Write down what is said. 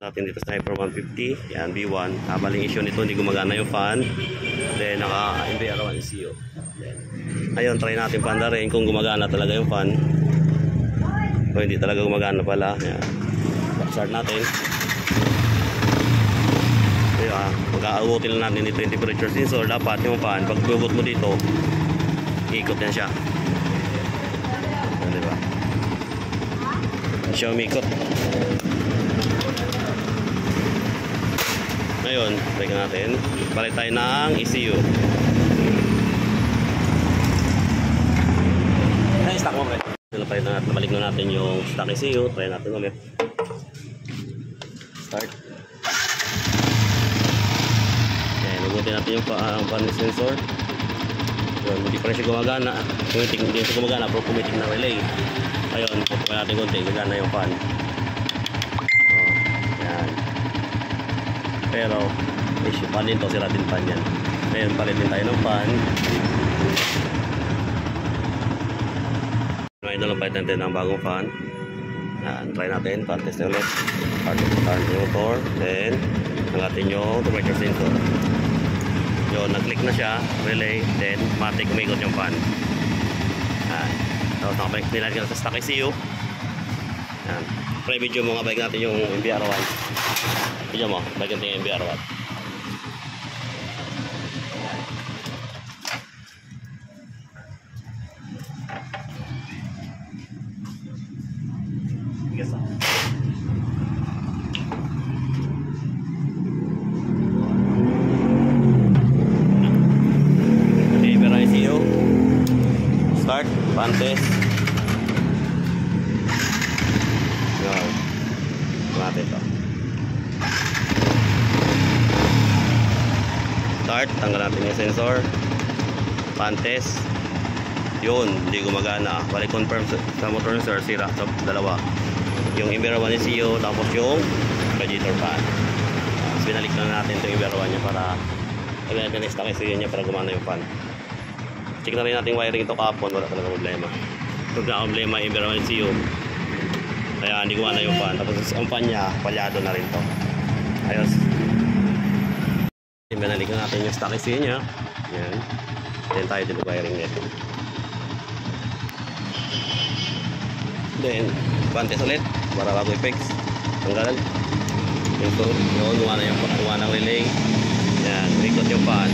Natin dito sa Hyper 150, yan V1. Maling issue nito, hindi gumagana yung fan. Then naka-NVR1 ECU. Ayun, try natin panda rin kung gumagana talaga yung fan. Kung hindi talaga gumagana pala. Yan. Start natin. Diba, mag-aagutin lang natin dito yung temperature sensor. Dapat yung fan, pag bugot mo dito, ikot yan siya. Diba? Siya umikot. Ngayon, try natin. Balik tayo ng ECU. Ay, stock mo, pre. Nabalik na natin yung stock ECU. Try natin ulit. Start. Okay, nagutin natin yung fan sensor. Yun, hindi pa rin siya gumagana. Hindi siya gumagana, pero pumitik na relay. Ayun, pupukin natin konti. Gagana yung fan. Pero issue pa din to, sira din pan yan. Ngayon palit din tayo ng pan. Ngayon na lang palit natin ng bagong fan. Yan, try natin, fan test na ulit. Start yung motor. Then nangatin yung temperature sensor. Yun, nag-click na siya, relay. Then matik umikot yung fan. Yan, tapos nakabalik nila sa stock ECU. Yan, pre-video mo nga, balik natin yung NVR1. Video mo, balik natin yung NVR1. Bigas ako. Okay, pero ECU. Start, fan test. Yun. Natin ito. Start, tanggal natin yung sensor. Fan test. Yun, hindi gumagana. Balik confirm sa motor sensor, sira sa dalawa. Yung NVR1 ECU, tapos yung radiator fan. Tapos binalik na natin itong NVR1 niya para i-stock ECU niya para gumana yung fan. Check na rin natin wiring ito kahapon, wala talaga problema. Pag na-problema yung NVR1 ECU, kaya hindi gumana yung fan. Tapos ang fan niya, palyado na rin to. Ayos. Binalik na natin yung stock ECU niya. Yan. Then tayo din wiring nito. Then fan test ulit para bago i-fix. Tanggal. Ito, yun, gumana yung relay. Yan, ikot yung fan.